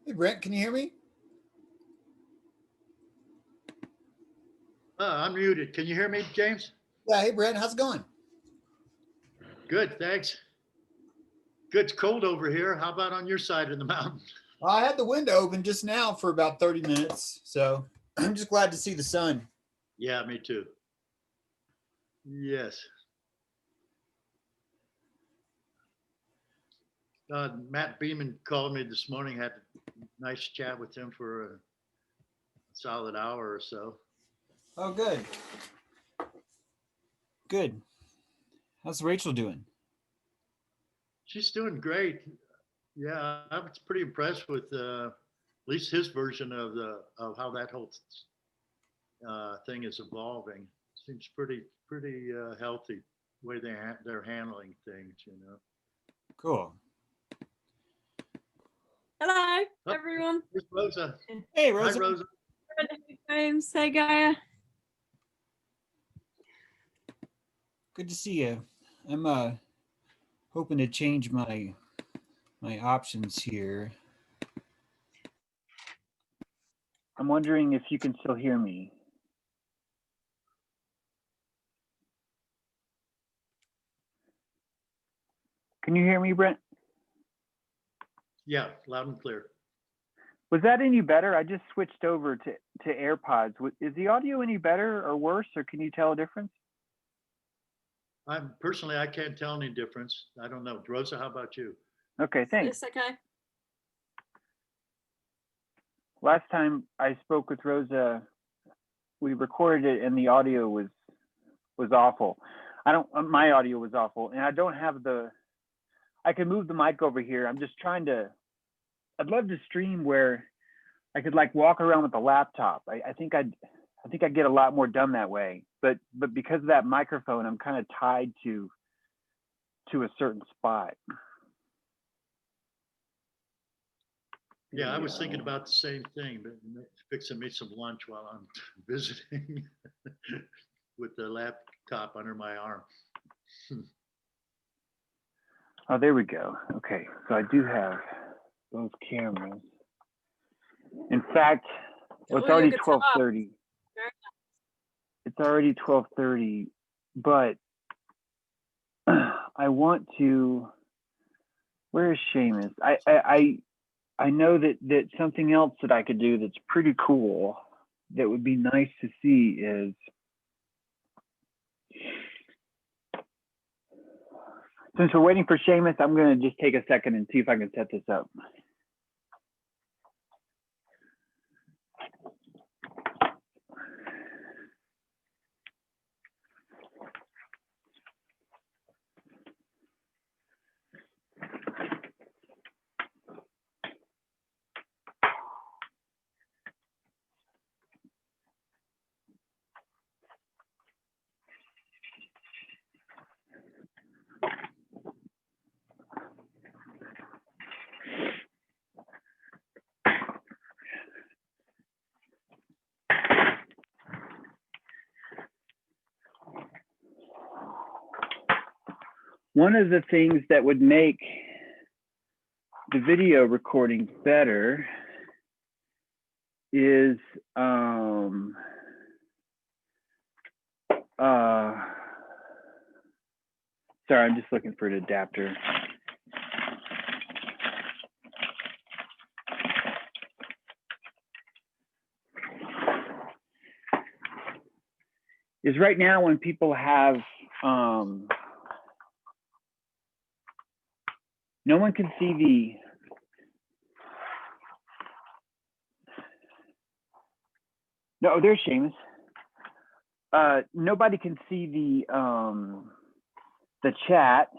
Hey Brent, can you hear me? I'm muted. Can you hear me, James? Yeah, hey Brent, how's it going? Good, thanks. Good. It's cold over here. How about on your side of the mountain? Well, I had the window open just now for about 30 minutes, so I'm just glad to see the sun. Yeah, me too. Yes. Matt Beeman called me this morning. Had a nice chat with him for a solid hour or so. Oh, good. Good. How's Rachel doing? She's doing great. Yeah, I was pretty impressed with at least his version of how that whole thing is evolving. Seems pretty healthy way they're handling things. Cool. Hello, Oh, everyone. here's Rosa. Hey Hi, Rosa. Rosa. James, say Gaia. Good to see you. I'm hoping to change my options here. I'm wondering if you can still hear me. Can you hear me, Brent? Yeah, loud and clear. Was that any better? I just switched over to AirPods. Is the audio any better or worse, or can you tell a difference? I can't tell any difference. I don't know. Rosa, how about you? Okay, thanks. It's okay. Last time I spoke with Rosa, we recorded it and the audio was awful. My audio was awful, and I don't have I can move the mic over here. I'm just trying to. I'd love to stream where I could like walk around with a laptop. I think I'd get a lot more done that way. But because of that microphone, I'm kind of tied to a certain spot. Yeah, I was thinking about the same thing, but fixing me some lunch while I'm visiting with the laptop under my arm. Oh, there we go. Okay, so I do have both cameras. In fact, it's already 12:30. It's already 12:30, but I want to. Where is Shamus? I know that something else that I could do that's pretty cool that would be nice to see is since we're waiting for Shamus, I'm going to just take a second and see if I can set this up. One of the things that would make the video recording better is sorry, I'm just looking for an adapter. Is right now when people have no one can see the no, there's Shamus. Nobody can see the chat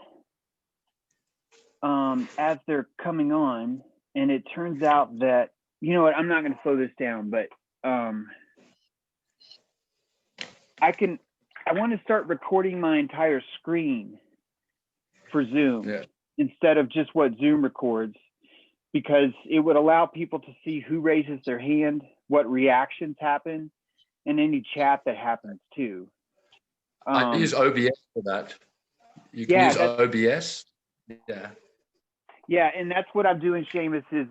as they're coming on, and it turns out that you know what, I'm not going to slow this down, but I want to start recording my entire screen for Zoom instead of just what Zoom records, because it would allow people to see who raises their hand, what reactions happen, and any chat that happens too. I use OBS for that. You can use OBS. Yeah. Yeah, and that's what I'm doing, Shamus, is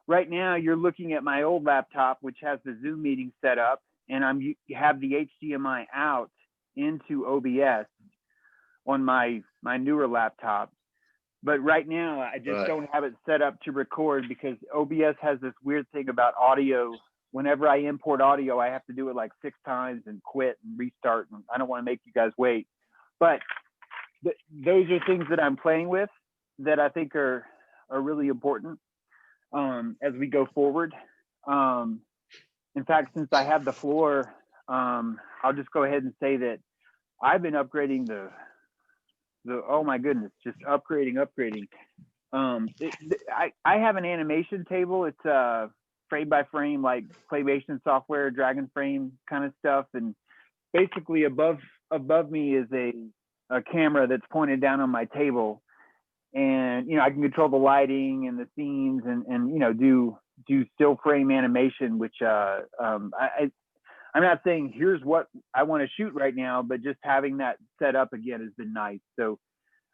right now you're looking at my old laptop, which has the Zoom meeting set up, and have the HDMI out into OBS on my newer laptop. But right now, I just Right. don't have it set up to record because OBS has this weird thing about audio. Whenever I import audio, I have to do it like 6 times and quit and restart. And I don't want to make you guys wait. But those are things that I'm playing with that I think are really important as we go forward. In fact, since I have the floor, I'll just go ahead and say that I've been upgrading the oh my goodness, just upgrading. I have an animation table. It's frame by frame, like claymation software, dragon frame kind of stuff. And basically above me is a camera that's pointed down on my table. And, I can control the lighting and the scenes and do still frame animation, which I'm not saying here's what I want to shoot right now, but just having that set up again has been nice. So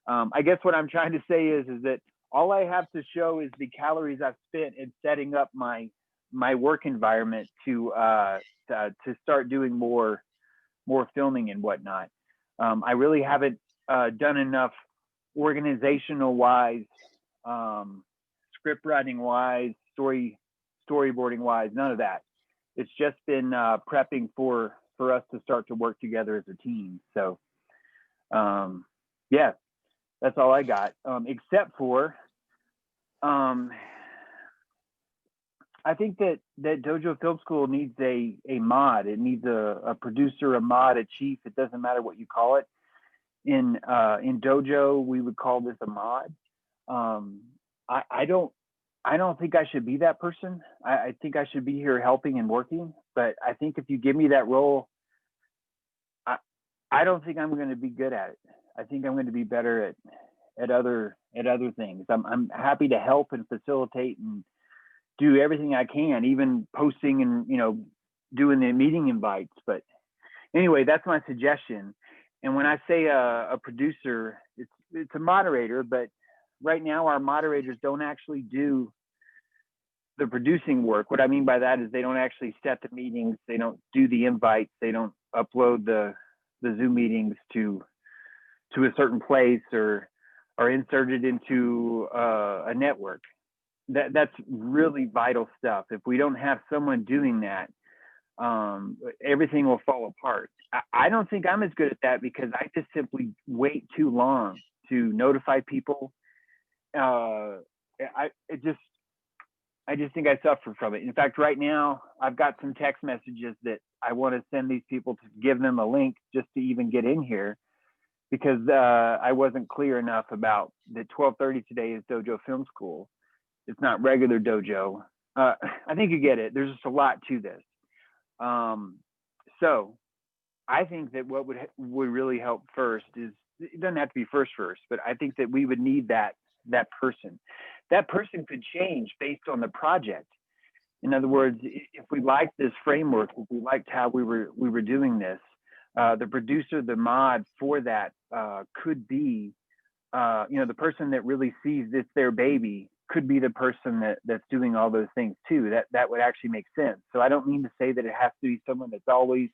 I guess what I'm trying to say is that all I have to show is the calories I've spent in setting up my work environment to start doing more filming and whatnot. I really haven't done enough organizational wise, script writing wise, storyboarding wise, none of that. It's just been prepping for us to start to work together as a team. So yeah, that's all I got. Except for I think that Dojo Film School needs a mod. It needs a producer, a mod, a chief. It doesn't matter what you call it. In Dojo, we would call this a mod. I don't think I should be that person. I think I should be here helping and working. But I think if you give me that role, I don't think I'm going to be good at it. I think I'm going to be better at other things. I'm happy to help and facilitate and do everything I can, even posting and doing the meeting invites. But anyway, that's my suggestion. And when I say a producer, it's a moderator, but right now our moderators don't actually do the producing work. What I mean by that is they don't actually set the meetings, they don't do the invites, they don't upload the Zoom meetings to a certain place or are inserted into a network. That's really vital stuff. If we don't have someone doing that, everything will fall apart. I don't think I'm as good at that because I just simply wait too long to notify people. I just think I suffer from it. In fact, right now I've got some text messages that I want to send these people to give them a link just to even get in here because I wasn't clear enough about that 12:30 today is Dojo Film School. It's not regular dojo. I think you get it. There's just a lot to this. So I think that what would really help first is, it doesn't have to be first, but I think that we would need that person. That person could change based on the project. In other words, if we liked this framework, if we liked how we were doing this, the producer, the mod for that could be, the person that really sees this their baby could be the person that's doing all those things too. That would actually make sense. So I don't mean to say that it has to be someone that's always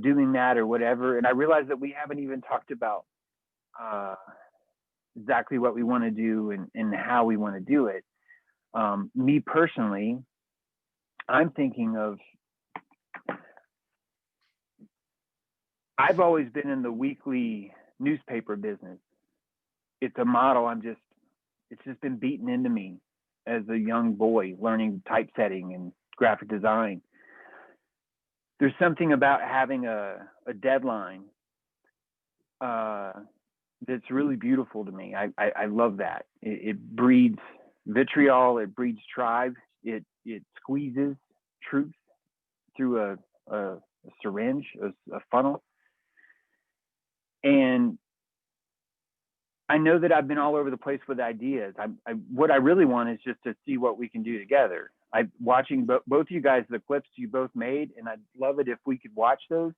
doing that or whatever. And I realize that we haven't even talked about exactly what we want to do and how we want to do it. Me personally, I'm thinking of, I've always been in the weekly newspaper business. It's a model it's just been beaten into me as a young boy learning typesetting and graphic design. There's something about having a deadline that's really beautiful to me. I love that. It breeds vitriol, it breeds tribe, it squeezes truth through a syringe, a funnel. And I know that I've been all over the place with ideas. What I really want is just to see what we can do together. I'm watching both you guys, the clips you both made, and I'd love it if we could watch those.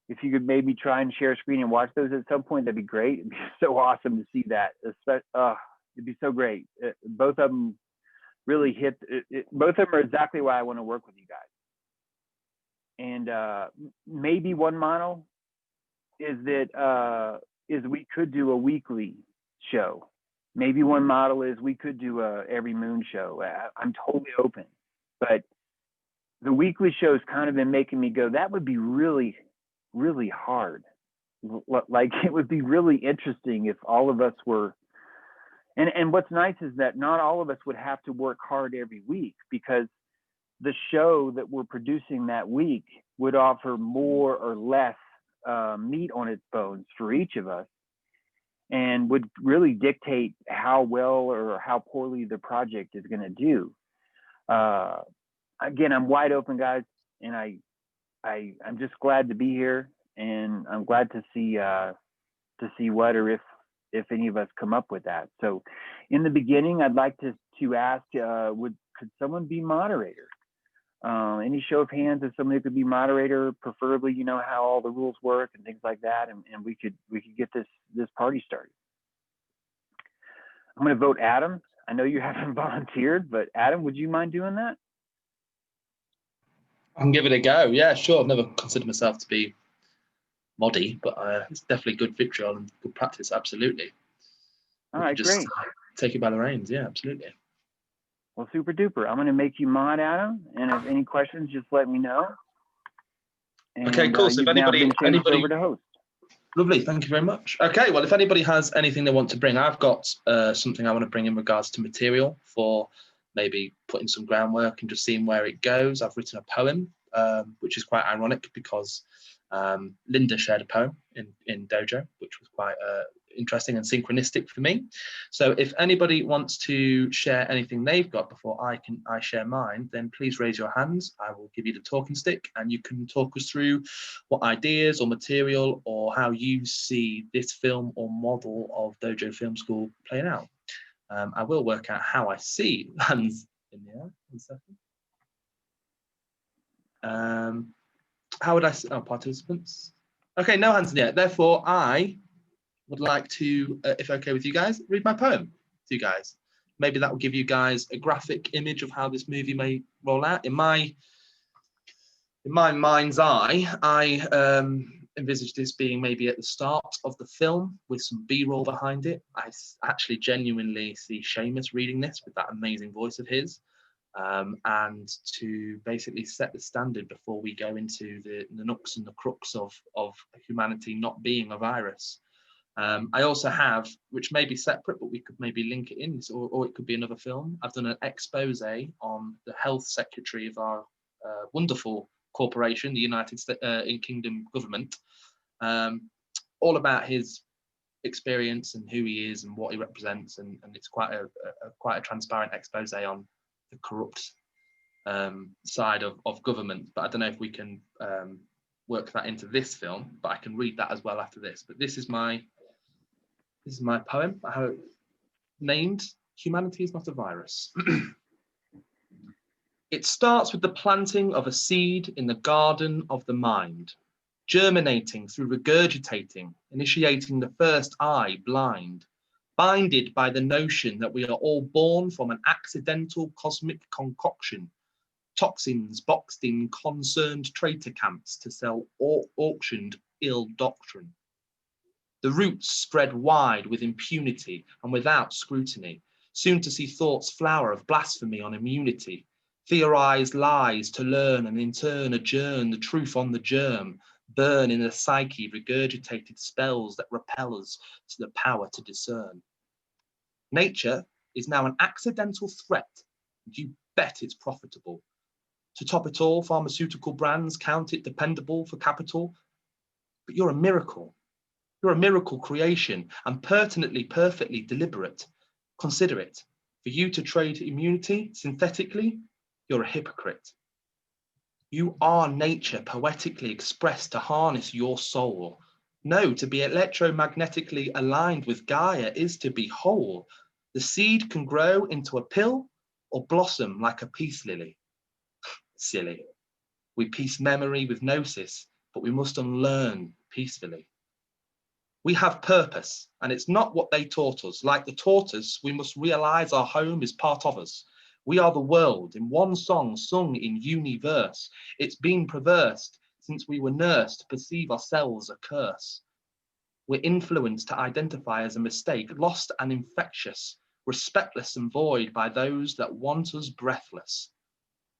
If you could maybe try and share a screen and watch those at some point, that'd be great. It'd be so awesome to see that. It'd be so great. Both of them really hit. Both of them are exactly why I want to work with you guys. And maybe one model is that we could do a weekly show. Maybe one model is we could do a every moon show. I'm totally open, but the weekly show's kind of been making me go, that would be really, really hard. Like it would be really interesting if all of us were, and what's nice is that not all of us would have to work hard every week, because the show that we're producing that week would offer more or less meat on its bones for each of us, and would really dictate how well or how poorly the project is going to do. Again, I'm wide open, guys, and I'm just glad to be here, and I'm glad to see what or if any of us come up with that. So, in the beginning, I'd like to ask, could someone be moderator? Any show of hands if somebody could be moderator, preferably, you know, how all the rules work and things like that, and we could get this party started. I'm going to vote Adam. I know you haven't volunteered, but Adam, would you mind doing that? I can give it a go. Yeah, sure. I've never considered myself to be moddy, but it's definitely good vitriol and good practice. Absolutely. All right, great. Take it by the reins. Yeah, absolutely. Well, super duper. I'm going to make you mod, Adam, and if any questions, just let me know. And, okay, cool. So if anybody over to host. Lovely, thank you very much. Okay, well, if anybody has anything they want to bring, I've got something I want to bring in regards to material for maybe putting some groundwork and just seeing where it goes. I've written a poem, which is quite ironic because Linda shared a poem in Dojo, which was quite interesting and synchronistic for me. So if anybody wants to share anything they've got before I share mine, then please raise your hands. I will give you the talking stick and you can talk us through what ideas or material or how you see this film or model of Dojo Film School playing out. I will work out how I see hands in the air. 1 second. How would I see participants? Okay, no hands in the air. Therefore, I would like to, if okay with you guys, read my poem to you guys. Maybe that will give you guys a graphic image of how this movie may roll out. In my mind's eye, I envisage this being maybe at the start of the film with some B-roll behind it. I actually genuinely see Shamus reading this with that amazing voice of his. And to basically set the standard before we go into the nooks and the crooks of humanity not being a virus. I also have, which may be separate, but we could maybe link it in, or it could be another film. I've done an expose on the health secretary of our wonderful corporation, the United Kingdom government, all about his experience and who he is and what he represents, and it's quite a transparent expose on the corrupt side of government. But I don't know if we can work that into this film, but I can read that as well after this. But this is my poem. I have it named "Humanity is Not a Virus." It starts with the planting of a seed in the garden of the mind, germinating through regurgitating, initiating the first eye blind, binded by the notion that we are all born from an accidental cosmic concoction, toxins boxed in concerned traitor camps to sell auctioned ill doctrine. The roots spread wide with impunity and without scrutiny, soon to see thoughts flower of blasphemy on immunity, theorized lies to learn and in turn adjourn the truth on the germ, burn in the psyche regurgitated spells that repel us to the power to discern. Nature is now an accidental threat, and you bet it's profitable. To top it all, pharmaceutical brands count it dependable for capital, but you're a miracle. You're a miracle creation and pertinently, perfectly deliberate. Consider it. For you to trade immunity synthetically, you're a hypocrite. You are nature poetically expressed to harness your soul. No, to be electromagnetically aligned with Gaia is to be whole. The seed can grow into a pill or blossom like a peace lily. Silly. We piece memory with gnosis, but we must unlearn peacefully. We have purpose, and it's not what they taught us. Like the tortoise, we must realize our home is part of us. We are the world in one song sung in universe. It's been perversed since we were nursed to perceive ourselves a curse. We're influenced to identify as a mistake, lost and infectious, respectless and void by those that want us breathless.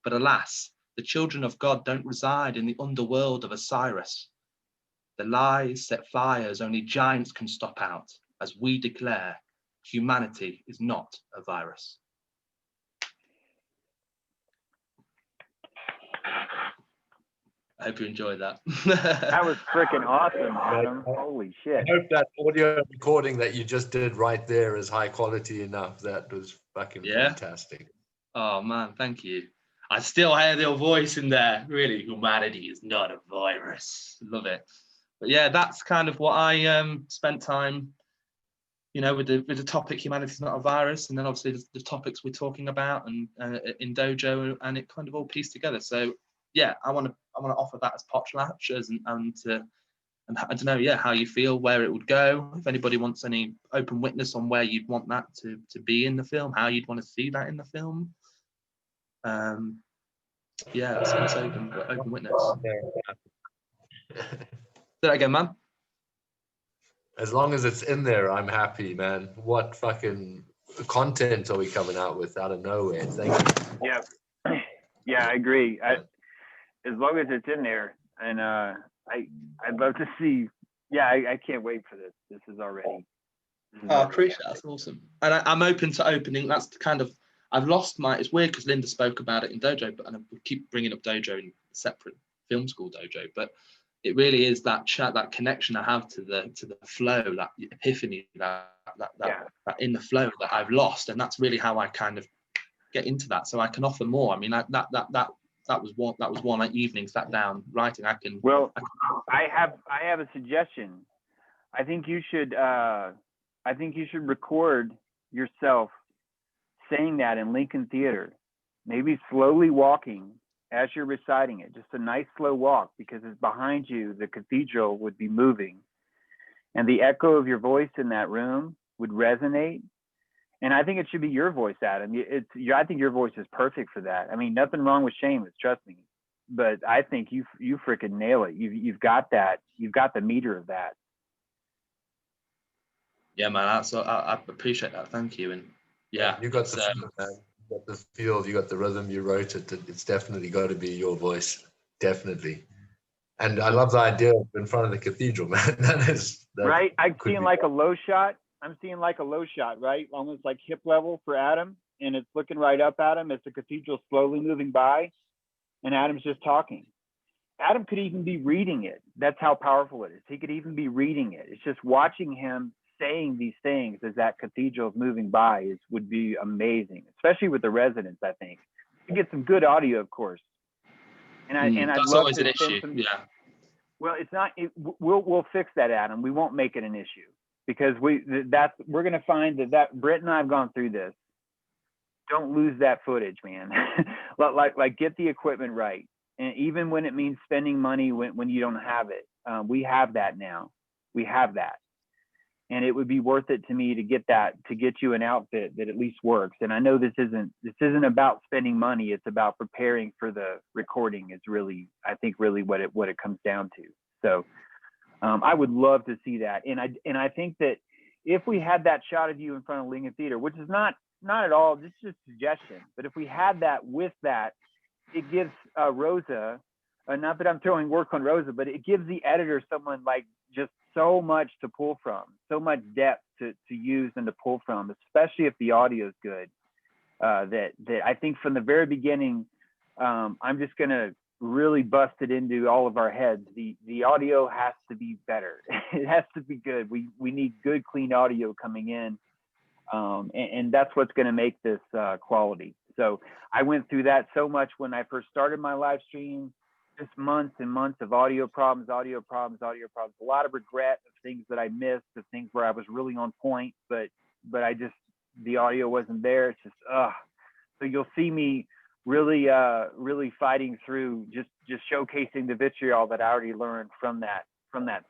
But alas, the children of God don't reside in the underworld of Osiris. The lies set fires only giants can stop out, as we declare humanity is not a virus. I hope you enjoyed that. That was freaking awesome, Adam. Holy I shit. hope that audio recording that you just did right there is high quality enough. That was fucking fantastic. Oh man, thank you. I still hear your voice in there. Really, humanity is not a virus. Love it. But yeah, that's kind of what I spent time, you know, with the topic humanity is not a virus, and then obviously the topics we're talking about and in Dojo, and it kind of all pieced together. So yeah, I want to offer that as potlatch and I don't know, yeah, how you feel, where it would go. If anybody wants any open witness on where you'd want that to be in the film, how you'd want to see that in the film. Yeah, it's open witness. Say that again, man. As long as it's in there, I'm happy, man. What fucking content are we coming out with out of nowhere? Thank you. Yeah. Yeah, I agree. As long as it's in there, and I'd love to see. Yeah, I can't wait for this. This is already. I appreciate that. That's awesome. And I'm open to opening. That's the kind of, I've lost my, it's weird because Linda spoke about it in Dojo, but and I keep bringing up Dojo in separate film school Dojo, but it really is that chat, that connection I have to the flow, that epiphany, that in the flow that I've lost, and that's really how I kind of get into that, so I can offer more. I mean, that was one evening sat down writing. I have a suggestion. I think you should record yourself saying that in Lincoln Theater, maybe slowly walking as you're reciting it, just a nice slow walk, because it's behind you, the cathedral would be moving, and the echo of your voice in that room would resonate. And I think it should be your voice, Adam. I think your voice is perfect for that. I mean, nothing wrong with Shamus, trust me. But I think you freaking nail it. You've got that. You've got the meter of that. Yeah, man. I appreciate that. Thank you. And yeah, you got the feel, man. You got the feel. You got the rhythm. You wrote it. It's definitely got to be your voice. Definitely. And I love the idea of in front of the cathedral, man. That right. I'm seeing like a low shot. Right? Almost like hip level for Adam. And it's looking right up at him as the cathedral slowly moving by. And Adam's just talking. Adam could even be reading it. That's how powerful it is. He could even be reading it. It's just watching him saying these things as that cathedral is moving by would be amazing, especially with the residents. I think you get some good audio, of course. And I'd that's love always to an spend issue. Yeah. Well, it's not. We'll fix that, Adam. We won't make it an issue because we're going to find that Britt and I have gone through this. Don't lose that footage, man. like get the equipment right. And even when it means spending money when you don't have it, we have that now. We have that. And it would be worth it to me to get you an outfit that at least works. And I know this isn't about spending money. It's about preparing for the recording is really, I think, really what it comes down to. So I would love to see that. And I think that if we had that shot of you in front of Lincoln Theater, which is not at all, this is just a suggestion, but if we had that with that, it gives Rosa, not that I'm throwing work on Rosa, but it gives the editor someone like just so much to pull from, so much depth to use and to pull from, especially if the audio is good. That I think from the very beginning, I'm just gonna really bust it into all of our heads. The audio has to be better. It has to be good. We need good, clean audio coming in, and that's what's gonna make this quality. So I went through that so much when I first started my live stream. Just months and months of audio problems, a lot of regret of things that I missed, of things where I was really on point, but the audio wasn't there. It's just, so you'll see me really fighting through just showcasing the vitriol that I already learned from that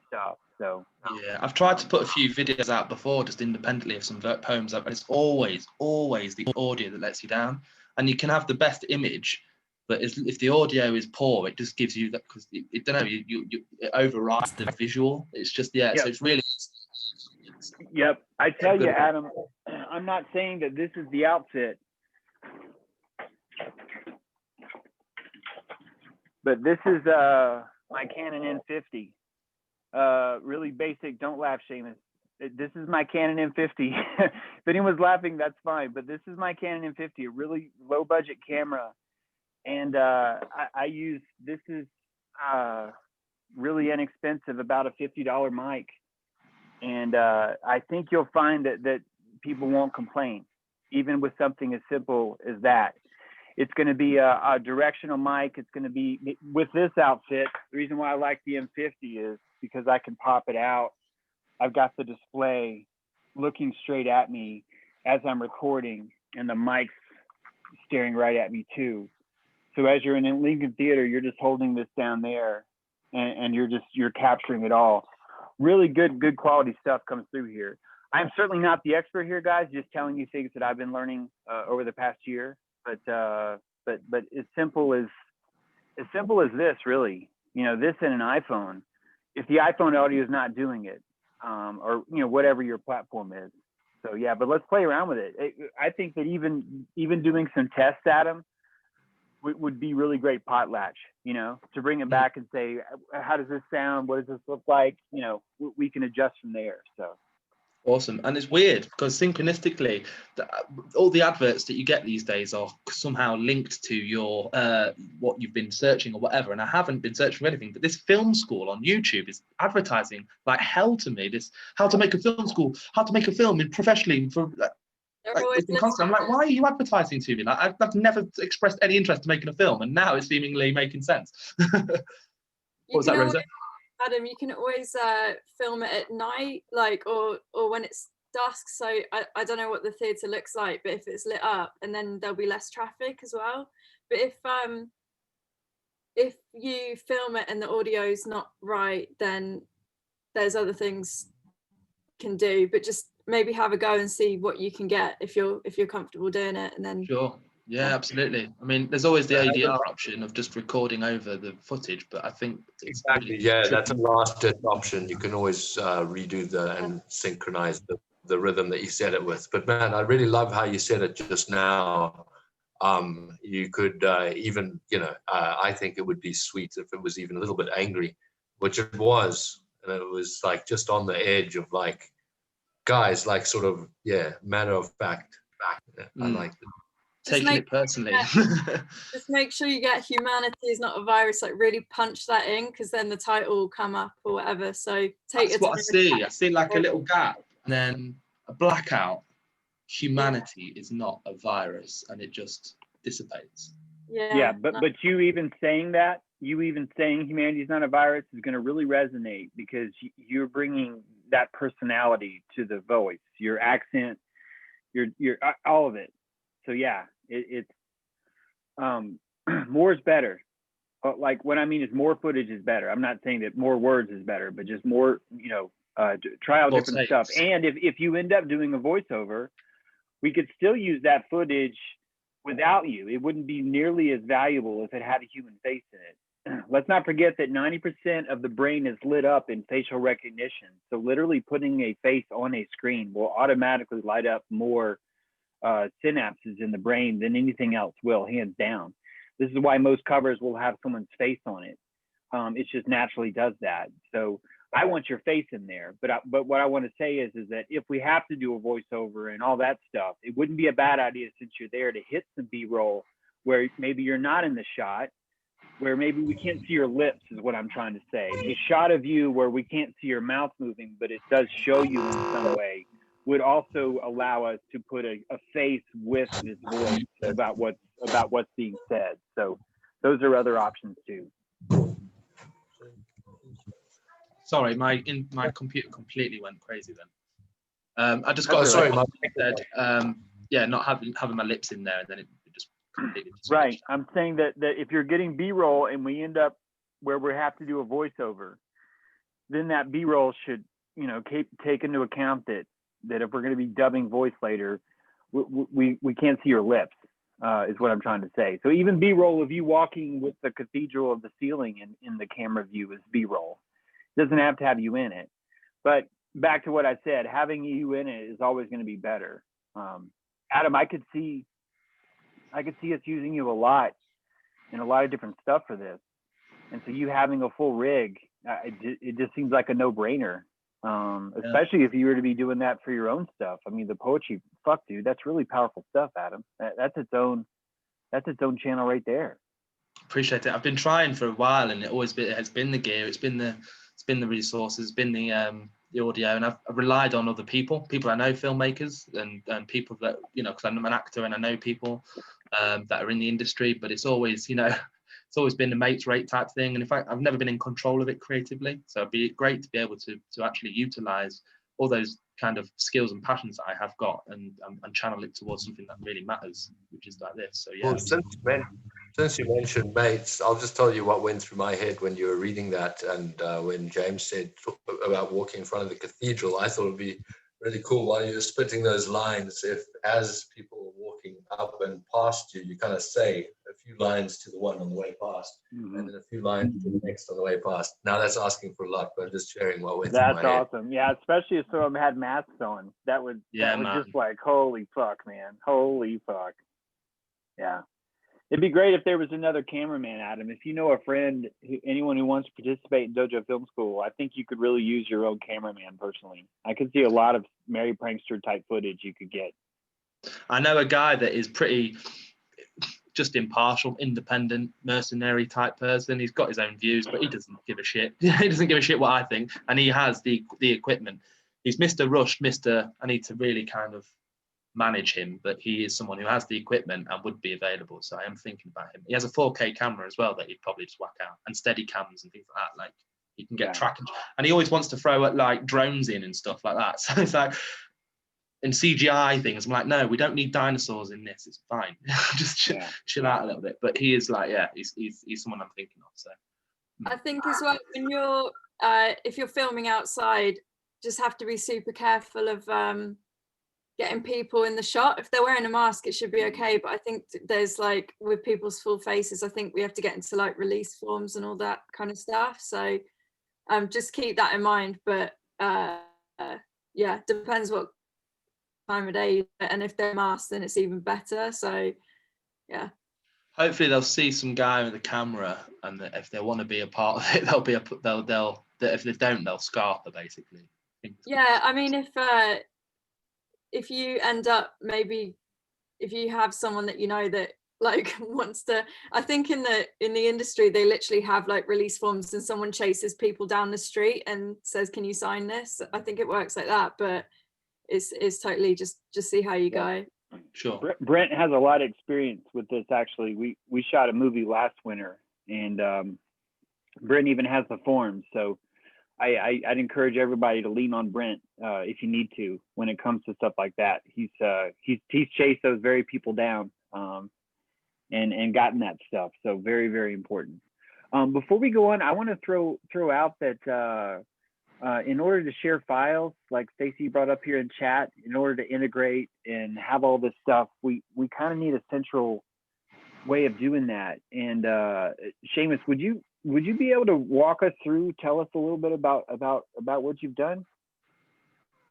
stuff. So Yeah, I've tried to put a few videos out before, just independently of some poems up, but it's always the audio that lets you down. And you can have the best image, but if the audio is poor, it just gives you that, because it don't know, it overrides the visual. It's just So it's really. Yep, I tell you, Adam, I'm not saying that this is the outfit, but this is my Canon M50. Really basic. Don't laugh, Shamus. This is my Canon M50. If anyone's laughing, that's fine. But this is my Canon M50, a really low budget camera, and I use, this is really inexpensive, about a $50 mic, and I think you'll find that people won't complain, even with something as simple as that. It's going to be a directional mic. It's going to be, with this outfit, the reason why I like the M50 is because I can pop it out. I've got the display looking straight at me as I'm recording, and the mic's staring right at me too. So as you're in Lincoln Theater, you're just holding this down there, and you're capturing it all. Really good quality stuff comes through here. I'm certainly not the expert here, guys, just telling you things that I've been learning over the past year. But as simple as this, really, this in an iPhone, if the iPhone audio is not doing it, or whatever your platform is. So yeah, but let's play around with it. I think that even doing some tests, Adam, would be really great potlatch, to bring it back and say, how does this sound? What does this look like? We can adjust from there. So. Awesome. And it's weird because synchronistically, all the adverts that you get these days are somehow linked to your what you've been searching or whatever. And I haven't been searching for anything, but this film school on YouTube is advertising like hell to me. This how to make a film school, how to make a film professionally for. It's been constant. I'm like, why are you advertising to me? Like, I've never expressed any interest in making a film, and now it's seemingly making sense. What was that, Rosa? Adam, you can always film it at night, or when it's dusk. So I don't know what the theatre looks like, but if it's lit up, and then there'll be less traffic as well. But if you film it and the audio's not right, then there's other things you can do. But just maybe have a go and see what you can get if you're comfortable doing it, and then. Sure. Yeah, absolutely. I mean, there's always the ADR option of just recording over the footage, but I think it's exactly. Yeah, that's a last ditch option. You can always redo and synchronize the rhythm that you set it with. But man, I really love how you said it just now. You could even, I think it would be sweet if it was even a little bit angry, which it was, and it was like just on the edge of like, guys, like sort of, matter of fact. I like it. Taking it personally. Just make sure you get humanity is not a virus, like really punch that in, because then the title will come up or whatever. So that's what I see. I see like a little gap and then a blackout. Humanity is not a virus, and it just dissipates. But you even saying humanity is not a virus is going to really resonate, because you're bringing that personality to the voice, your accent, your all of it. So yeah, it's more is better. Like what I mean is more footage is better. I'm not saying that more words is better, but just more, try out different stuff. And if you end up doing a voiceover, we could still use that footage without you. It wouldn't be nearly as valuable if it had a human face in it. Let's not forget that 90% of the brain is lit up in facial recognition. So literally putting a face on a screen will automatically light up more synapses in the brain than anything else will, hands down. This is why most covers will have someone's face on it. It just naturally does that. So I want your face in there, but what I want to say is that if we have to do a voiceover and all that stuff, it wouldn't be a bad idea, since you're there, to hit some B-roll where maybe you're not in the shot, where maybe we can't see your lips, is what I'm trying to say. A shot of you where we can't see your mouth moving, but it does show you in some way, would also allow us to put a face with this voice about what's being said. So those are other options too. Sorry, my computer completely went crazy then. I just got not having my lips in there, and then it just completely right. I'm saying that if you're getting B-roll and we end up where we have to do a voiceover, then that B-roll should, you know, take into account that if we're going to be dubbing voice later, we can't see your lips, is what I'm trying to say. So even B-roll of you walking with the cathedral of the ceiling in the camera view is B-roll. It doesn't have to have you in it. But back to what I said, having you in it is always going to be better. Adam, I could see us using you a lot in a lot of different stuff for this. And so you having a full rig, it just seems like a no-brainer. Especially if you were to be doing that for your own stuff. I mean, the poetry, fuck, dude, that's really powerful stuff, Adam. That's its own channel right there. Appreciate it. I've been trying for a while, and it has been the gear, it's been the resources, it's been the audio, and I've relied on other people I know, filmmakers and people that, you know, because I'm an actor and I know people that are in the industry, but it's always, you know, it's always been a mates rate type thing. And in fact, I've never been in control of it creatively. So it'd be great to be able to actually utilize all those kind of skills and passions that I have got and channel it towards something that really matters, which is like this. So yeah. Well, since you mentioned mates, I'll just tell you what went through my head when you were reading that. And when James said about walking in front of the cathedral, I thought it'd be really cool while you're spitting those lines, if as people are walking up and past you, you kind of say a few lines to the one on the way past, and then a few lines to the next on the way past. Now that's asking for a lot, but I'm just sharing what went through my head. That's awesome. Yeah, especially if some of them had masks on. That would just like, holy fuck, man. Holy fuck. Yeah. It'd be great if there was another cameraman, Adam. If you know a friend, anyone who wants to participate in Dojo Film School, I think you could really use your own cameraman personally. I could see a lot of Mary Prankster type footage you could get. I know a guy that is pretty just impartial, independent, mercenary type person. He's got his own views, but he doesn't give a shit. He doesn't give a shit what I think. And he has the equipment. He's Mr. Rush, I need to really kind of manage him, but he is someone who has the equipment and would be available. So I am thinking about him. He has a 4K camera as well that he'd probably just whack out, and steady cams and things like that. Like he can get tracking, and he always wants to throw like drones in and stuff like that. So it's like, and CGI things, I'm like, no, we don't need dinosaurs in this. It's fine. Just chill out a little bit. But he is like, yeah, he's someone I'm thinking of. So I think as well, when you're if you're filming outside, just have to be super careful of getting people in the shot. If they're wearing a mask, it should be okay. But I think there's like, with people's full faces, I think we have to get into like release forms and all that kind of stuff. So just keep that in mind. But yeah, depends what time of day, and if they're masked, then it's even better. So yeah. Hopefully they'll see some guy with a camera, and if they want to be a part of it, they'll if they don't, they'll scarf her basically. Yeah, I mean, if you end up, maybe if you have someone that you know that like wants to, I think in the industry they literally have like release forms, and someone chases people down the street and says, can you sign this? I think it works like that, but it's totally just see how you go. Sure. Brent has a lot of experience with this. Actually, we shot a movie last winter, and Brent even has the forms. So I'd encourage everybody to lean on Brent if you need to when it comes to stuff like that. He's chased those very people down and gotten that stuff. So very, very important. Before we go on, I want to throw out that in order to share files, like Stacy brought up here in chat, in order to integrate and have all this stuff, we kind of need a central way of doing that. And Shamus, would you be able to walk us through, tell us a little bit about what you've done?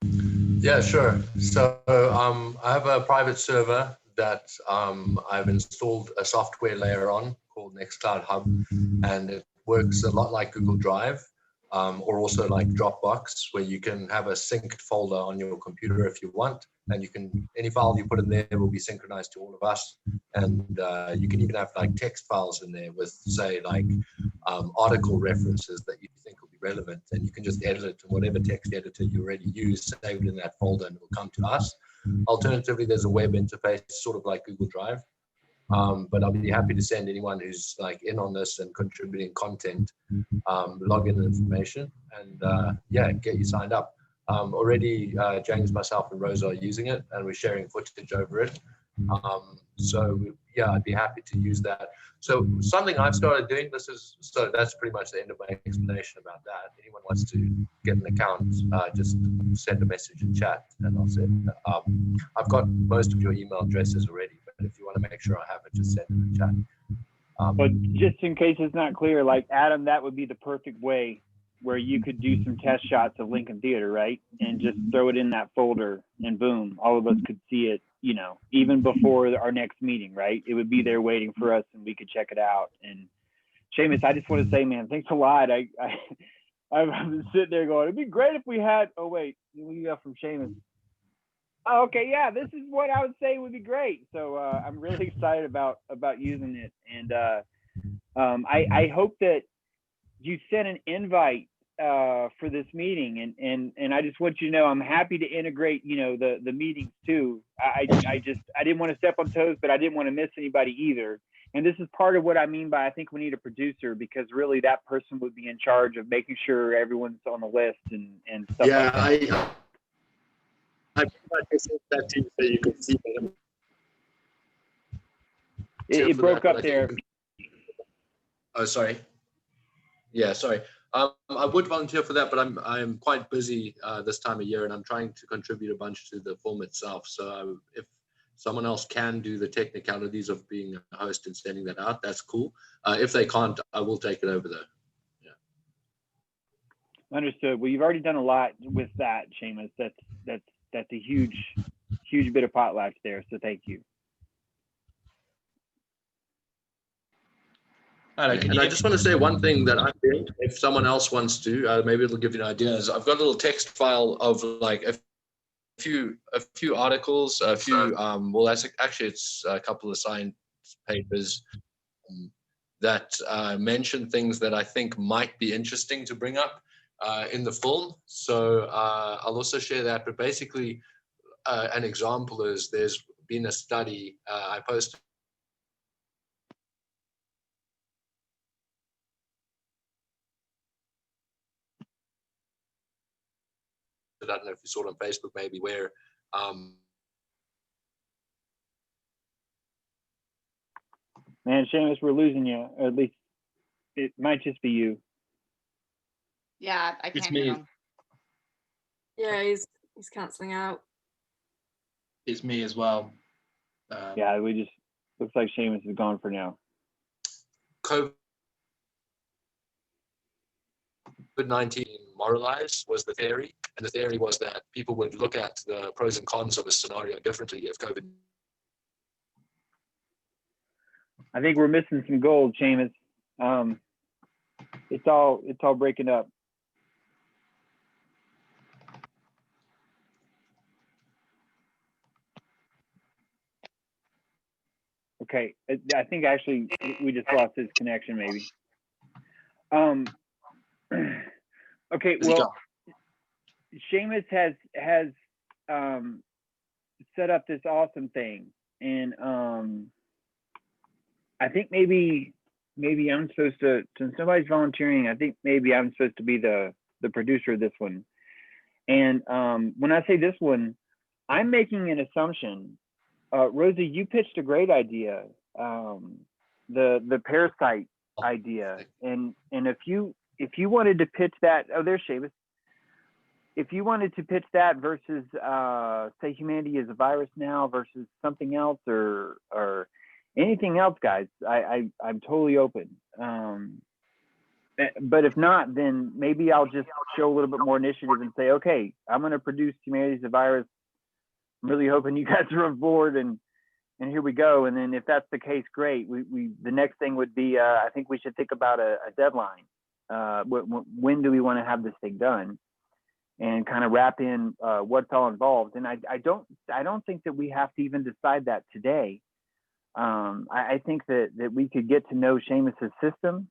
Yeah, sure. So I have a private server that I've installed a software layer on called Nextcloud Hub, and it works a lot like Google Drive. Or also like Dropbox, where you can have a synced folder on your computer if you want, and any file you put in there will be synchronized to all of us. And you can even have like text files in there with, say, like article references that you think will be relevant, and you can just edit it to whatever text editor you already use, save it in that folder, and it will come to us. Alternatively, there's a web interface, sort of like Google Drive. But I'll be happy to send anyone who's like in on this and contributing content, login information, and get you signed up. Already, James, myself, and Rosa are using it, and we're sharing footage over it. So yeah, I'd be happy to use that. So something I've started doing, so that's pretty much the end of my explanation about that. Anyone wants to get an account, just send a message in chat and I'll send. I've got most of your email addresses already, but if you want to make sure I have it, just send it in the chat. But just in case it's not clear, like Adam, that would be the perfect way where you could do some test shots of Lincoln Theater, right? And just throw it in that folder and boom, all of us could see it, you know, even before our next meeting, right? It would be there waiting for us and we could check it out. And Shamus, I just want to say, man, thanks a lot. I've been sitting there going, it'd be great if we had, oh wait, we got from Shamus. Oh, okay, yeah, this is what I would say would be great. So I'm really excited about using it. And I hope that you sent an invite for this meeting, and I just want you to know I'm happy to integrate, you know, the meetings too. I didn't want to step on toes, but I didn't want to miss anybody either. And this is part of what I mean by I think we need a producer, because really that person would be in charge of making sure everyone's on the list and stuff like that. I sent that to you so you could see them. It broke up there. Oh, sorry. Yeah, sorry. I would volunteer for that, but I'm quite busy this time of year, and I'm trying to contribute a bunch to the film itself. So if someone else can do the technicalities of being a host and sending that out, that's cool. If they can't, I will take it over though. Yeah. Understood. Well, you've already done a lot with that, Shamus. That's a huge bit of potlatch there. So thank you. And I just want to say one thing that I did, if someone else wants to, maybe it'll give you an idea, is I've got a little text file of like a few articles, a few, well, it's a couple of science papers that mention things that I think might be interesting to bring up in the film. So I'll also share that, but basically an example is there's been a study, I posted I don't know if you saw it on Facebook maybe, where Man, Shamus, we're losing you. Or at least it might just be you. Yeah, I It's can't me. hear him. Yeah, he's cancelling out. It's me as well. Yeah, we just looks like Shamus is gone for now. COVID-19 moralized was the theory, and the theory was that people would look at the pros and cons of a scenario differently if COVID. I think we're missing some gold, Shamus. It's all breaking up. Okay, I think actually we just lost his connection, maybe. Okay, well, Shamus has set up this awesome thing, and I think maybe I'm supposed to, since somebody's volunteering, I think maybe I'm supposed to be the producer of this one. And when I say this one, I'm making an assumption. Rosa, you pitched a great idea, the parasite idea, and if you wanted to pitch that, oh, there's Shamus. If you wanted to pitch that versus say humanity is a virus now versus something else or anything else, guys, I'm totally open. But if not, then maybe I'll just show a little bit more initiative and say, okay, I'm going to produce humanity is a virus. I'm really hoping you guys are on board, and here we go. And then if that's the case, great. We the next thing would be I think we should think about a deadline. When do we want to have this thing done, and kind of wrap in what's all involved. And I don't think that we have to even decide that today. I think that we could get to know Shamus's system.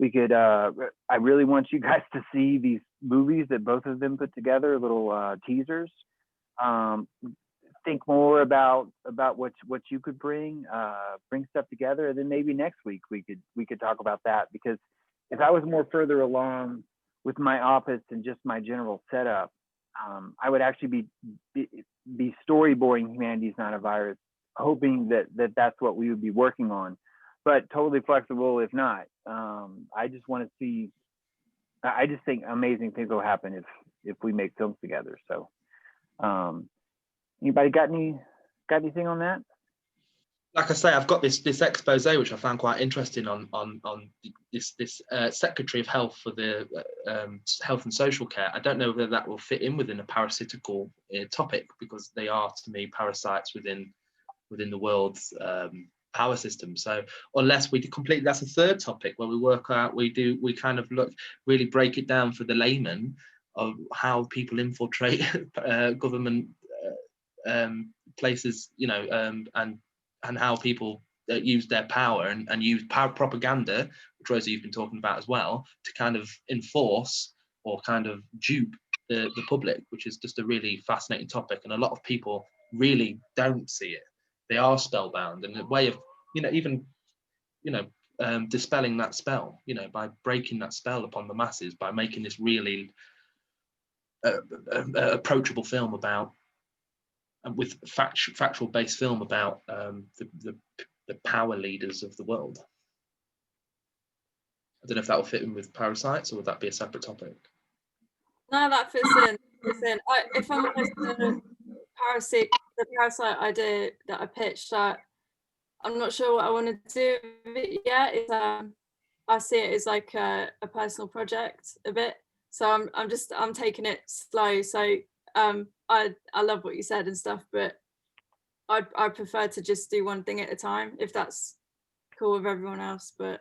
We could. I really want you guys to see these movies that both of them put together, little teasers. Think more about what you could bring stuff together, and then maybe next week we could talk about that, because if I was more further along with my office and just my general setup, I would actually be storyboarding Humanity's Not a Virus hoping that that's what we would be working on, but totally flexible if not. I just want to see. I just think amazing things will happen if we make films together. So, anybody got anything on that? Like I say, I've got this expose which I found quite interesting on this Secretary of Health for the Health and Social Care. I don't know whether that will fit in within a parasitical topic, because they are, to me, parasites within the world's power system. So unless we completely, that's a third topic where we work out, we kind of really break it down for the layman of how people infiltrate government places, and how people use their power and use propaganda, which Rosa, you've been talking about as well, to kind of enforce or kind of dupe the public, which is just a really fascinating topic. And a lot of people really don't see it. They are spellbound, and a way of, dispelling that spell, by breaking that spell upon the masses, by making this really approachable film about, with factual based film about the power leaders of the world. I don't know if that will fit in with parasites, or would that be a separate topic? No, that fits in. If I'm honest, the parasite idea that I pitched, I'm not sure what I want to do with it yet. I see it as like a personal project a bit. So I'm taking it slow. So I love what you said and stuff, but I prefer to just do one thing at a time, if that's cool with everyone else. But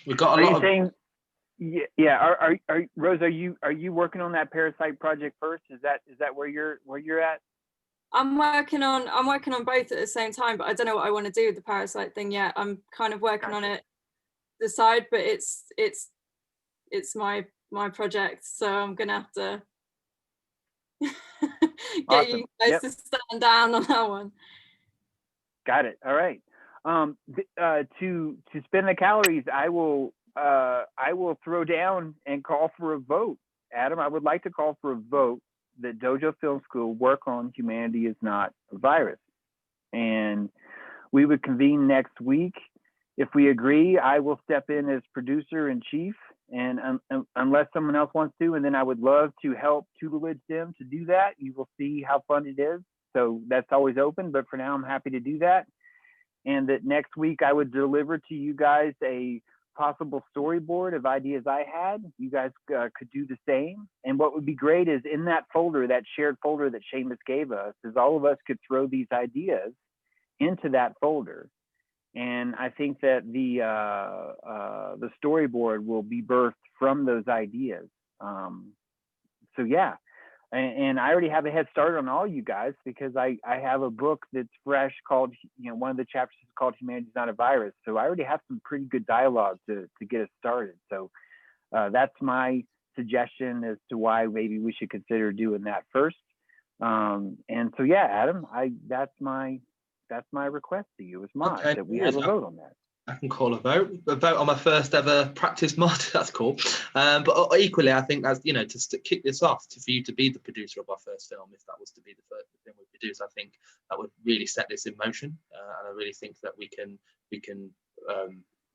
we've got a lot of. Yeah. Are Rose, are you working on that parasite project first? Is that where you're at? I'm working on both at the same time, but I don't know what I want to do with the parasite thing yet. I'm kind of working on it the side, but it's my project, so I'm gonna have to get Awesome. you guys to stand down on that one. Got it. All right. To spend the calories, I will throw down and call for a vote. Adam, I would like to call for a vote that Dojo Film School work on Humanity Is Not a Virus. And we would convene next week. If we agree, I will step in as producer in chief, and unless someone else wants to, and then I would love to help tutelage them to do that. You will see how fun it is. So that's always open, but for now, I'm happy to do that. And that next week I would deliver to you guys a possible storyboard of ideas I had. You guys could do the same. And what would be great is in that folder, that shared folder that Shamus gave us, is all of us could throw these ideas into that folder. And I think that the storyboard will be birthed from those ideas. So yeah, and I already have a head start on all you guys, because I have a book that's fresh called, one of the chapters is called Humanity Is Not a Virus. So I already have some pretty good dialogue to get us started. So that's my suggestion as to why maybe we should consider doing that first. And so yeah, Adam, that's my request to you as mod, that we have a vote on that. I can call a vote on my first ever practice mod. That's cool. But equally, I think that's, to kick this off, for you to be the producer of our first film, if that was to be the first thing we produce, I think that would really set this in motion. And I really think that we can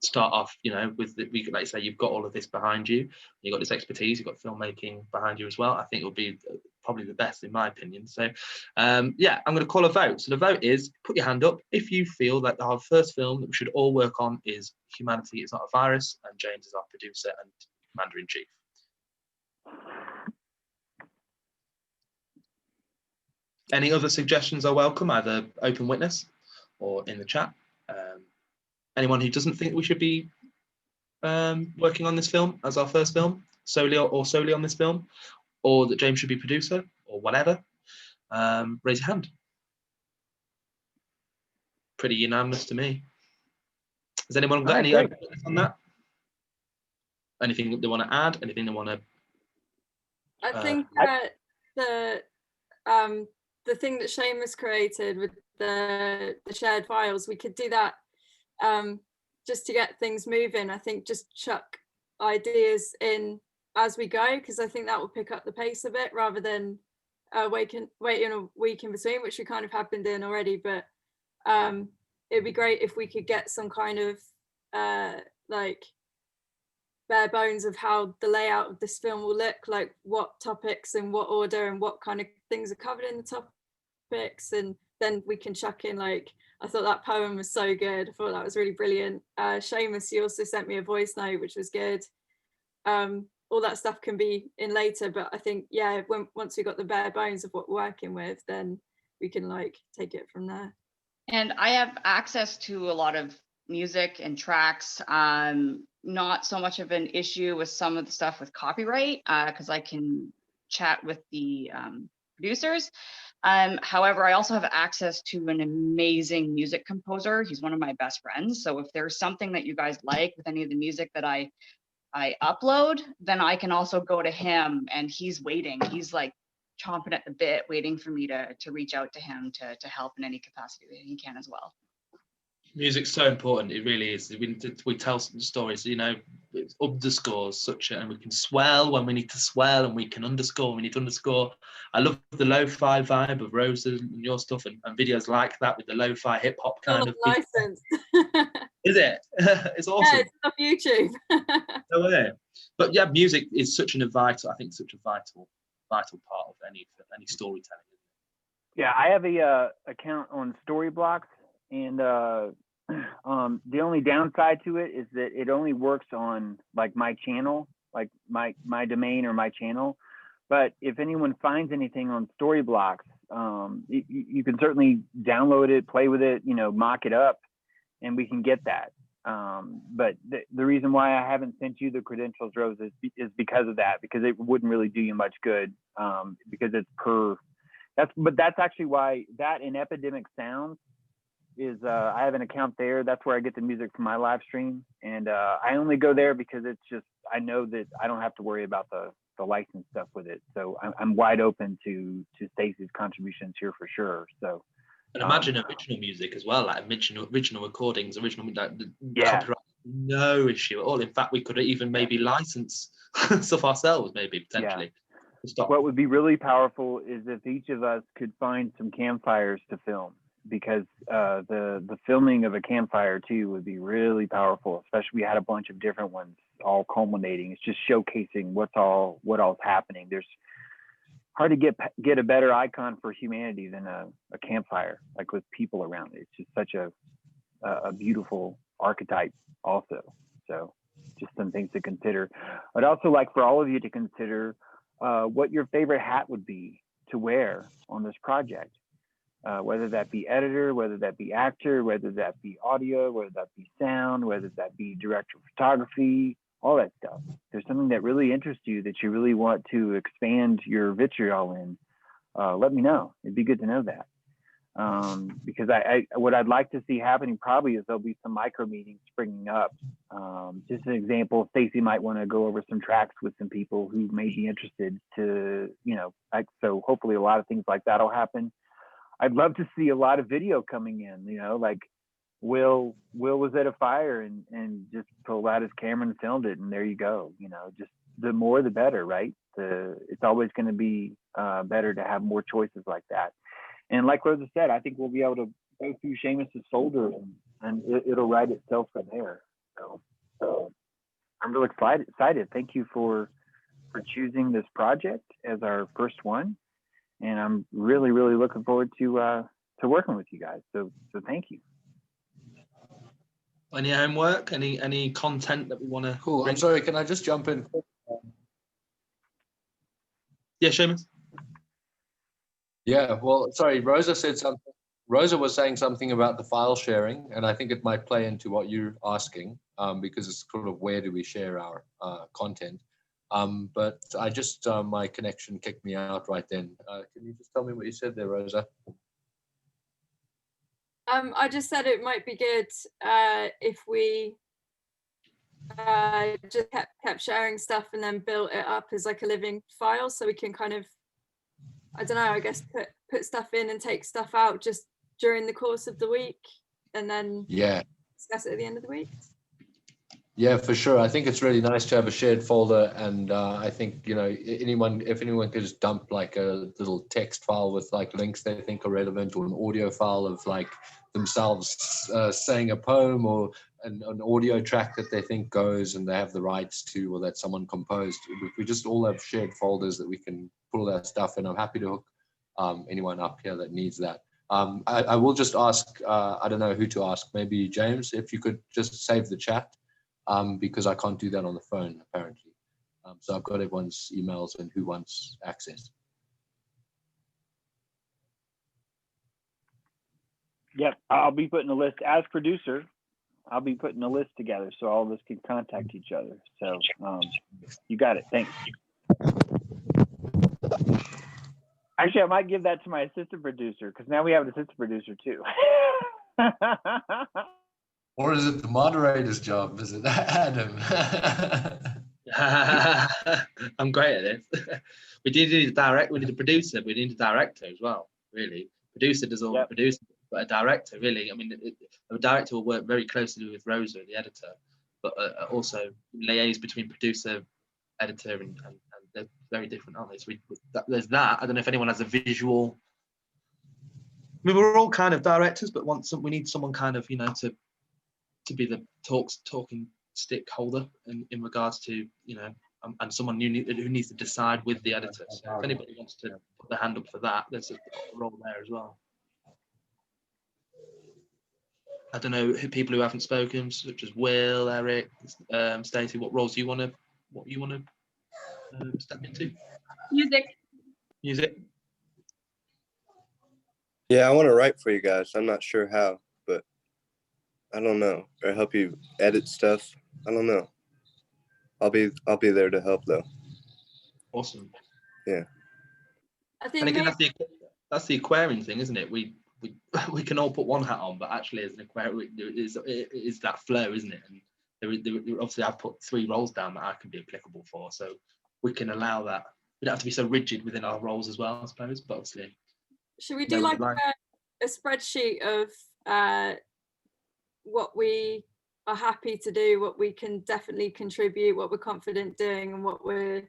start off, with like you say, you've got all of this behind you. You've got this expertise, you've got filmmaking behind you as well. I think it'll be probably the best, in my opinion. So yeah, I'm going to call a vote. So the vote is, put your hand up if you feel that our first film that we should all work on is Humanity Is Not a Virus, and James is our producer and commander-in-chief. Any other suggestions are welcome, either open witness or in the chat. Anyone who doesn't think we should be working on this film as our first film, solely on this film, or that James should be producer, or whatever, raise your hand. Pretty unanimous to me. Has anyone got any opinions on that? Anything that they want to add? Anything they want to? I think the thing that Shamus created with the shared files, we could do that just to get things moving. I think just chuck ideas in as we go, because I think that will pick up the pace a bit, rather than waiting a week in between, which we kind of have been doing already, but it'd be great if we could get some kind of like bare bones of how the layout of this film will look, like what topics and what order and what kind of things are covered in the topics, and then we can chuck in, like, I thought that poem was so good. I thought that was really brilliant. Shamus, you also sent me a voice note, which was good. All that stuff can be in later, but I think, yeah, once we got the bare bones of what we're working with, then we can like take it from there. And I have access to a lot of music and tracks. Not so much of an issue with some of the stuff with copyright, because I can chat with the producers. However, I also have access to an amazing music composer. He's one of my best friends. So if there's something that you guys like with any of the music that I upload, then I can also go to him, and he's waiting. He's like chomping at the bit, waiting for me to reach out to him to help in any capacity that he can as well. Music's so important. It really is. We tell some stories, you know, it underscores such a, and we can swell when we need to swell, and we can underscore when we need to underscore. I love the lo-fi vibe of Rosa and your stuff, and videos like that with the lo-fi hip hop kind of. License. Is it? It's awesome. Yeah, it's off YouTube. No way. But yeah, music is such a vital part of any storytelling. Yeah, I have a account on Storyblocks, and the only downside to it is that it only works on like my channel, like my domain or my channel. But if anyone finds anything on Storyblocks, you can certainly download it, play with it, you know, mock it up, and we can get that. But the reason why I haven't sent you the credentials, Rose, is because of that, because it wouldn't really do you much good, because it's that's actually why that in Epidemic Sounds is, I have an account there. That's where I get the music from my live stream. And I only go there because it's just, I know that I don't have to worry about the license stuff with it. So I'm wide open to Stacey's contributions here for sure. So. And imagine original music as well, like original recordings, Yeah. copyright, no issue at all. In fact, we could even maybe license stuff ourselves, maybe potentially. Yeah. Stop. What would be really powerful is if each of us could find some campfires to film, because the filming of a campfire too would be really powerful. Especially we had a bunch of different ones all culminating. It's just showcasing what all's happening. There's hard to get a better icon for humanity than a campfire, like with people around it. It's just such a beautiful archetype also. So just some things to consider. I'd also like for all of you to consider what your favorite hat would be to wear on this project, whether that be editor, whether that be actor, whether that be audio, whether that be sound, whether that be director of photography, all that stuff. If there's something that really interests you that you really want to expand your vitriol in, let me know. It'd be good to know that. Because what I'd like to see happening probably is there'll be some micro meetings springing up. Just an example, Stacey might want to go over some tracks with some people who may be interested to, you know, so hopefully a lot of things like that'll happen. I'd love to see a lot of video coming in, you know, like Will was at a fire and just pulled out his camera and filmed it, and there you go. You know, just the more the better, right? It's always going to be better to have more choices like that. And like Rosa said, I think we'll be able to go through Shamus's folder and it'll write itself from there. So I'm really excited. Thank you for choosing this project as our first one, and I'm really looking forward to working with you guys. So thank you. Any homework? Any content that we want to? Cool. I'm sorry. Can I just jump in? Yeah, Shamus. Yeah. Well, sorry. Rosa said something. Rosa was saying something about the file sharing, and I think it might play into what you're asking, because it's sort of where do we share our content. But I just my connection kicked me out right then. Can you just tell me what you said there, Rosa? I just said it might be good if we just kept sharing stuff and then built it up as like a living file, so we can kind of, I don't know, I guess put stuff in and take stuff out just during the course of the week, and then discuss it at the end of the week. Yeah, for sure. I think it's really nice to have a shared folder, and I think, you know, if anyone could just dump like a little text file with like links they think are relevant, or an audio file of like themselves saying a poem, or an audio track that they think goes and they have the rights to, or that someone composed. If we just all have shared folders that we can put all that stuff in, I'm happy to hook anyone up here that needs that. I will just ask, I don't know who to ask, maybe James, if you could just save the chat. Because I can't do that on the phone, apparently. So I've got everyone's emails and who wants access. Yep, I'll be putting a list as producer. I'll be putting a list together so all of us can contact each other. So you got it. Thanks. Actually, I might give that to my assistant producer, because now we have an assistant producer too. Or is it the moderator's job? Is it Adam? I'm great at this. We did a producer, we need a director as well, really. Producer does all the producing, but a director, really. I mean, a director will work very closely with Rosa, the editor, but also liaise between producer, editor, and they're very different, aren't they? So there's that. I don't know if anyone has a visual. I mean, we're all kind of directors, but we need someone kind of, you know, to be the talking stick holder in regards to, you know, and someone who needs to decide with the editor. So if anybody wants to put their hand up for that, there's a role there as well. I don't know, people who haven't spoken, such as Will, Eric, Stacey, what roles do you want to step into? Music. Yeah, I want to write for you guys. I'm not sure how, but I don't know. Or help you edit stuff. I don't know. I'll be there to help though. Awesome. Yeah. I think and again, that's the aquarium thing, isn't it? We can all put one hat on, but actually, as an aquarium, it is that flow, isn't it? And there, obviously, I've put 3 roles down that I can be applicable for, so we can allow that. We don't have to be so rigid within our roles as well, I suppose. But obviously, should we do like a spreadsheet of what we are happy to do, what we can definitely contribute, what we're confident doing, and what we're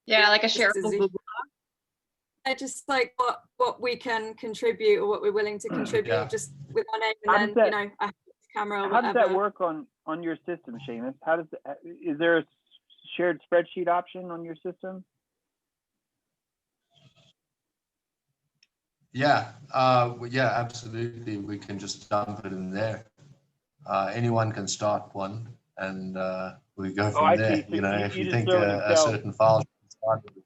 like a shareable. Just like what we can contribute or what we're willing to contribute, just with our name, and then you know, I have a camera or whatever. How does that work on your system, Shamus? Is there a shared spreadsheet option on your system? Yeah, yeah, absolutely. We can just dump it in there. Anyone can start one, and we go from there. You know, if you think a certain file should start with it.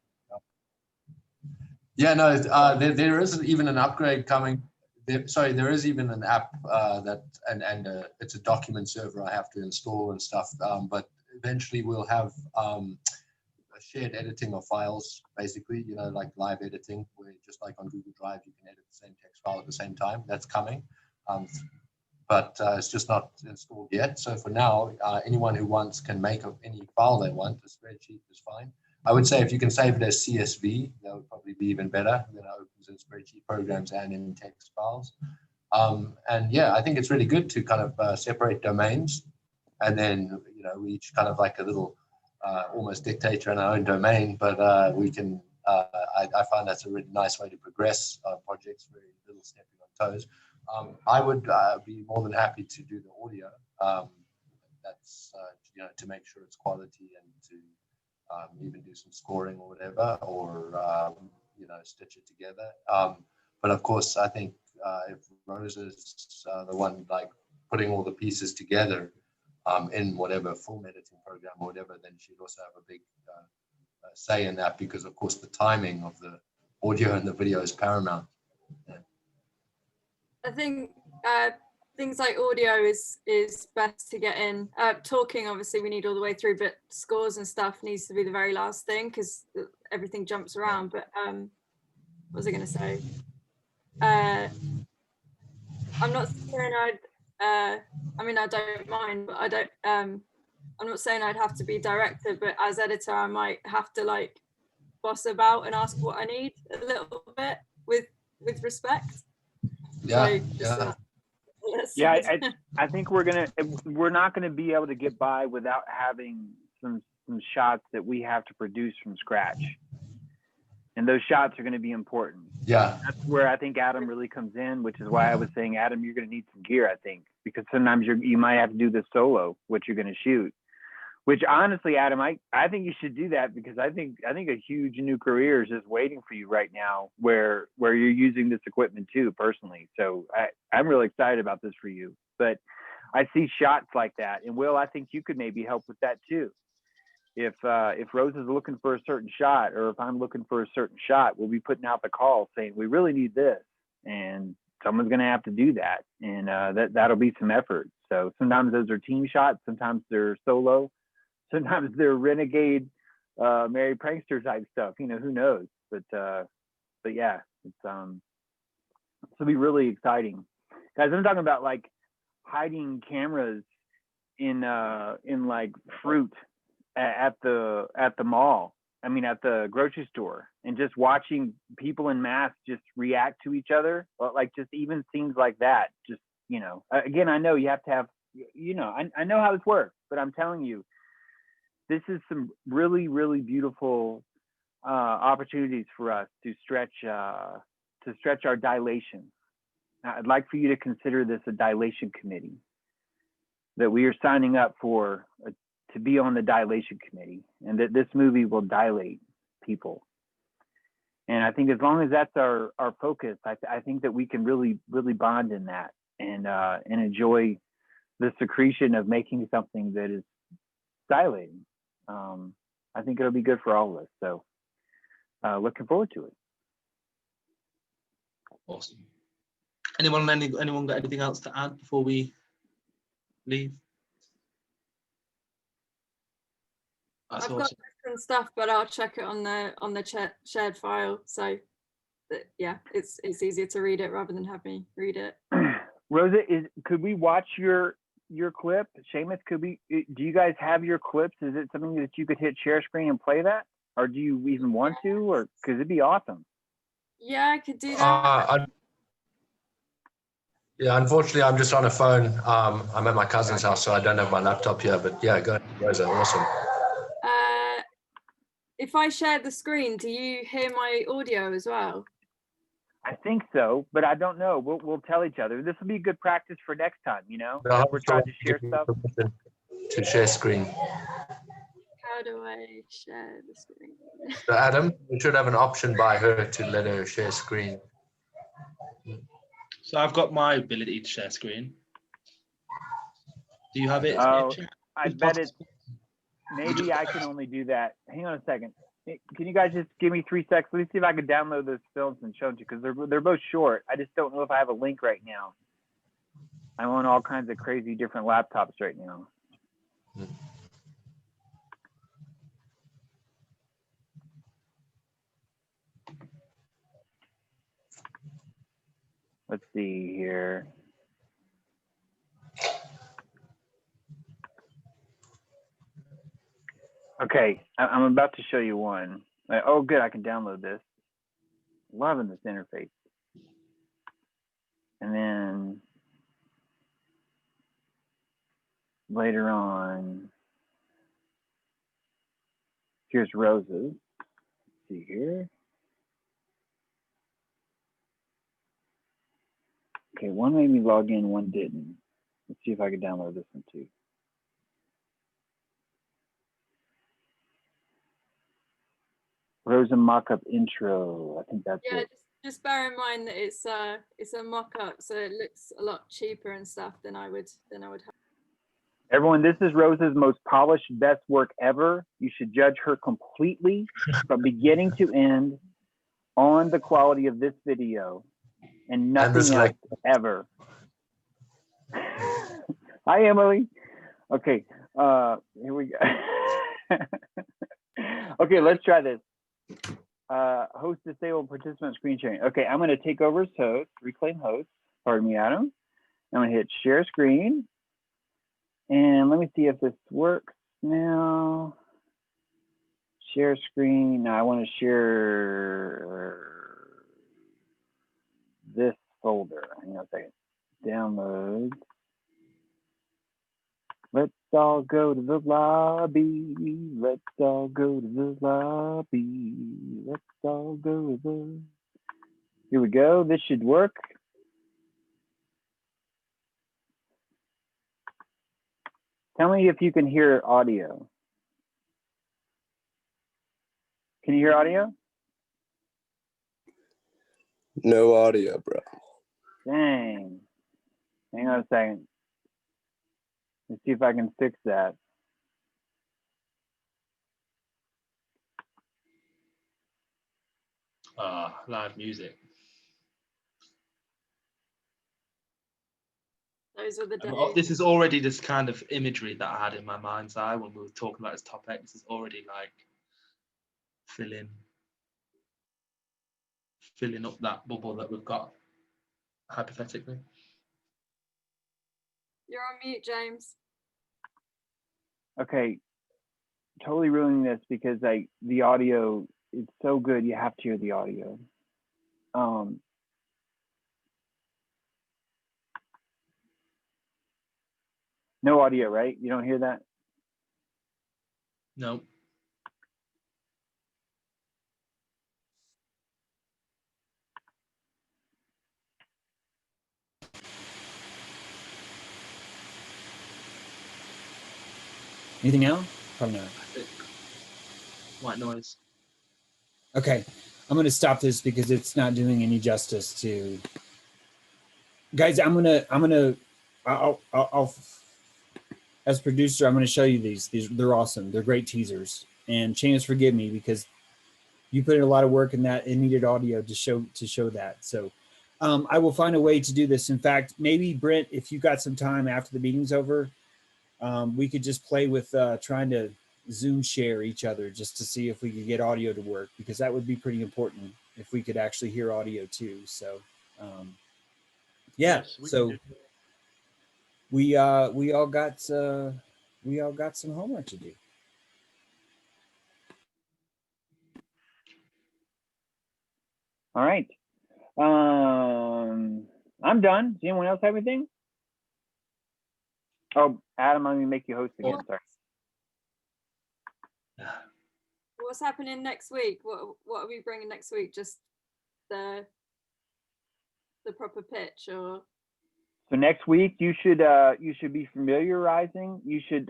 Yeah, no, there is even an upgrade coming. There is even an app that, and it's a document server I have to install and stuff. But eventually we'll have a shared editing of files, basically, you know, like live editing, where just like on Google Drive, you can edit the same text file at the same time. That's coming. But it's just not installed yet. So for now, anyone who wants can make up any file they want. The spreadsheet is fine. I would say if you can save it as CSV, that would probably be even better. Then it opens in spreadsheet programs and in text files. And yeah, I think it's really good to kind of separate domains, and then, you know, we each kind of like a little almost dictator in our own domain. But we can. I find that's a really nice way to progress projects. Very little stepping on toes. I would be more than happy to do the audio. That's you know, to make sure it's quality, and to even do some scoring or whatever, or you know, stitch it together. But of course, I think if Rosa's the one like putting all the pieces together in whatever film editing program or whatever, then she'd also have a big say in that, because of course the timing of the audio and the video is paramount. Yeah. I think things like audio is best to get in. Talking, obviously, we need all the way through, but scores and stuff needs to be the very last thing, because everything jumps around. But what was I going to say? I'm not saying I mean, I don't mind, but I don't. I'm not saying I'd have to be director, but as editor, I might have to like boss about and ask what I need a little bit with respect. Yeah, so yeah. Yeah, I think we're not gonna be able to get by without having some shots that we have to produce from scratch, and those shots are going to be important. Yeah. That's where I think Adam really comes in, which is why I was saying, Adam, you're going to need some gear, I think, because sometimes you might have to do this solo, what you're going to shoot. Which honestly, Adam, I think you should do that, because I think a huge new career is just waiting for you right now, where you're using this equipment too, personally. So I'm really excited about this for you. But I see shots like that, and Will, I think you could maybe help with that too. If Rose is looking for a certain shot, or if I'm looking for a certain shot, we'll be putting out the call saying we really need this, and someone's going to have to do that, and that'll be some effort. So sometimes those are team shots, sometimes they're solo. Sometimes they're renegade, Mary Prankster type stuff. Who knows? But yeah, it'll be really exciting, guys. I'm talking about like hiding cameras in like fruit at the mall. I mean, at the grocery store, and just watching people in mass just react to each other, like just even scenes like that. Just again, I know you have to have, I know how this works, but I'm telling you, this is some really, really beautiful opportunities for us to stretch our dilation. Now, I'd like for you to consider this a dilation committee, that we are signing up for to be on the dilation committee, and that this movie will dilate people. And I think as long as that's our focus, I think that we can really, really bond in that, and enjoy the secretion of making something that is dilating. I think it'll be good for all of us. So looking forward to it. Awesome. Anyone got anything else to add before we leave? That's I've awesome. got different stuff, but I'll check it on the shared file. So that, yeah, it's easier to read it rather than have me read it. Rosa, could we watch your clip? Shamus, do you guys have your clips? Is it something that you could hit share screen and play that? Or do you even want to? Or because it'd be awesome. Yeah, I could do that. Yeah, unfortunately, I'm just on a phone. I'm at my cousin's house, so I don't have my laptop here. But yeah, go ahead, Rosa. Awesome. If I share the screen, do you hear my audio as well? I think so, but I don't know. We'll tell each other. This will be good practice for next time. No, we're trying to share stuff. To share screen. How do I share the screen? So Adam, we should have an option by her to let her share screen. So I've got my ability to share screen. Do you have it? Oh, I bet it's, maybe I can only do that. Hang on a second. Can you guys just give me 3 seconds? Let me see if I can download those films and show them to you, because they're both short. I just don't know if I have a link right now. I'm on all kinds of crazy different laptops right now. Let's see here. Okay, I'm about to show you one. Oh, good, I can download this. Loving this interface. And then later on, here's Rosa's. Let's see here. Okay, one made me log in, one didn't. Let's see if I can download this one too. Rosa mock-up intro. I think that's it. Just bear in mind that it's a mock-up, so it looks a lot cheaper and stuff than I would have. Everyone, this is Rosa's most polished, best work ever. You should judge her completely from beginning to end on the quality of this video and nothing else ever. Hi, Emily. Okay, here we go. Okay, let's try this. Host disabled participant screen sharing. Okay, I'm going to take over as host, reclaim host. Pardon me, Adam. I'm going to hit share screen. And let me see if this works now. Share screen. Now I want to share this folder. Hang on a second. Downloads. Let's all go to the lobby. Let's all go to the lobby. Let's all go to the... Here we go. This should work. Tell me if you can hear audio. Can you hear audio? No audio, bro. Dang. Hang on a second. Let's see if I can fix that. Live music. Those are the days. This is already this kind of imagery that I had in my mind's eye when we were talking about this topic. This is already like filling up that bubble that we've got, hypothetically. You're on mute, James. Okay, totally ruining this because the audio is so good. You have to hear the audio. No audio, right? You don't hear that? No. Anything now? Probably not. White noise. Okay, I'm going to stop this because it's not doing any justice to... Guys, I'll as producer, I'm going to show you these. They're awesome. They're great teasers. And Shamus, forgive me because you put in a lot of work in that. It needed audio to show that. So I will find a way to do this. In fact, maybe Brent, if you got some time after the meeting's over, we could just play with trying to Zoom share each other just to see if we could get audio to work, because that would be pretty important if we could actually hear audio too. So yeah, Yes, we so can do- we all got some homework to do. All right. I'm done. Does anyone else have anything? Oh, Adam, I'm gonna make you host again. Sorry. What's happening next week? What are we bringing next week? Just the proper pitch, or? So next week you should be familiarizing.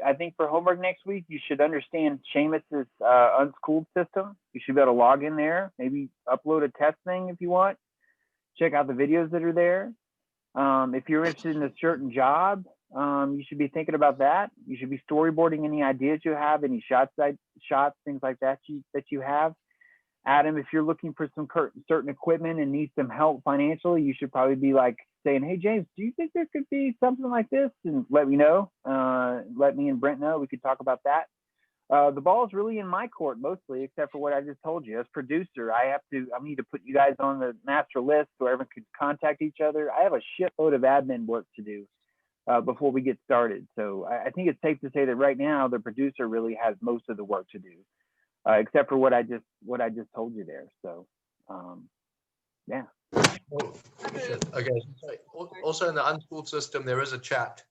I think for homework next week you should understand Shamus's unschooled system. You should be able to log in there, maybe upload a test thing if you want. Check out the videos that are there. If you're interested in a certain job, you should be thinking about that. You should be storyboarding any ideas you have, any shots, things like that you have. Adam, if you're looking for some certain equipment and need some help financially, you should probably be like saying, hey, James, do you think there could be something like this? And let me know. Let me and Brent know. We could talk about that. The ball is really in my court mostly, except for what I just told you. As producer, I need to put you guys on the master list so everyone could contact each other. I have a shitload of admin work to do before we get started. So I think it's safe to say that right now the producer really has most of the work to do. Except for what I just told you there. So, yeah. Oh, shit. Okay. So also in the unschooled system, there is a chat.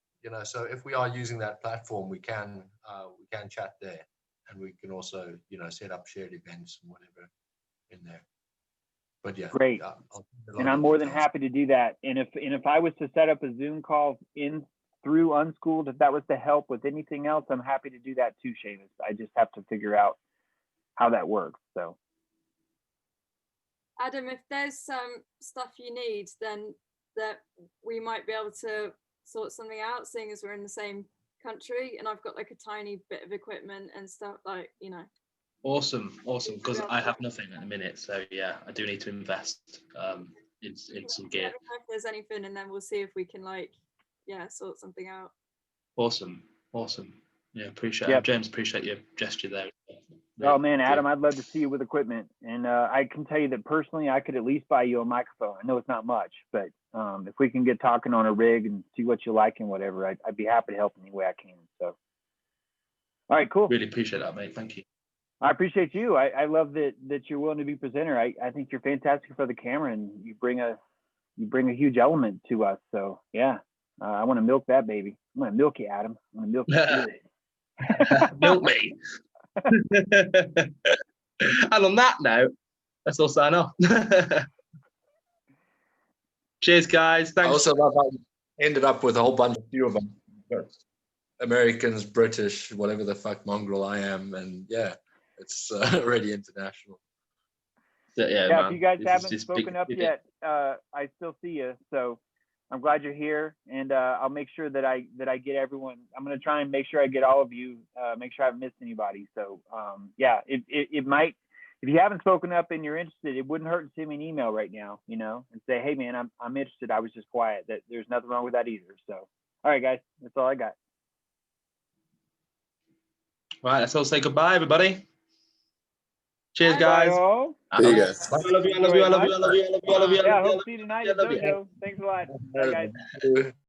So if we are using that platform, we can chat there, and we can also set up shared events and whatever in there. But yeah, great. And I'm more than happy to do that. And if I was to set up a Zoom call through Unschooled, if that was to help with anything else, I'm happy to do that too, Shamus. I just have to figure out how that works. So Adam, if there's some stuff you need, then that we might be able to sort something out, seeing as we're in the same country and I've got like a tiny bit of equipment and stuff, Awesome, because I have nothing at the minute, so yeah, I do need to invest in some gear. If there's anything, and then we'll see if we can sort something out. Awesome. Yeah, appreciate it. James, appreciate your gesture there. Oh man, Adam, I'd love to see you with equipment. And I can tell you that personally, I could at least buy you a microphone. I know it's not much, but if we can get talking on a rig and see what you like and whatever, I'd be happy to help any way I can. So, all right, cool. Really appreciate that, mate. Thank you. I appreciate you. I love that you're willing to be presenter. I think you're fantastic for the camera, and you bring a you bring a huge element to us. So yeah, I want to milk that baby. I'm gonna milk it, Adam. I'm gonna milk it good. Milk me. And on that note, let's all sign off. Cheers, guys. I Thanks. also love how you ended up with a whole bunch of few of them. Americans, British, whatever the fuck mongrel I am, and yeah, it's already international. Yeah, Yeah, man. if you guys This is haven't just spoken big- up big- yet, I still see you. So I'm glad you're here, and I'll make sure that I get everyone. I'm gonna try and make sure I get all of you. Make sure I haven't missed anybody. So yeah, it might. If you haven't spoken up and you're interested, it wouldn't hurt to send me an email right now, you know, and say, hey man, I'm interested. I was just quiet. That there's nothing wrong with that either. So all right, guys, that's all I got. Right, let's all say goodbye, everybody. Cheers, Bye. guys. Bye, all. See you guys. I love you, I love you, I love you, I love you, I love you, I love you, I love you, I Yeah, love you. hope to see you tonight at I love you. Dojo. Thanks a lot. Bye, guys.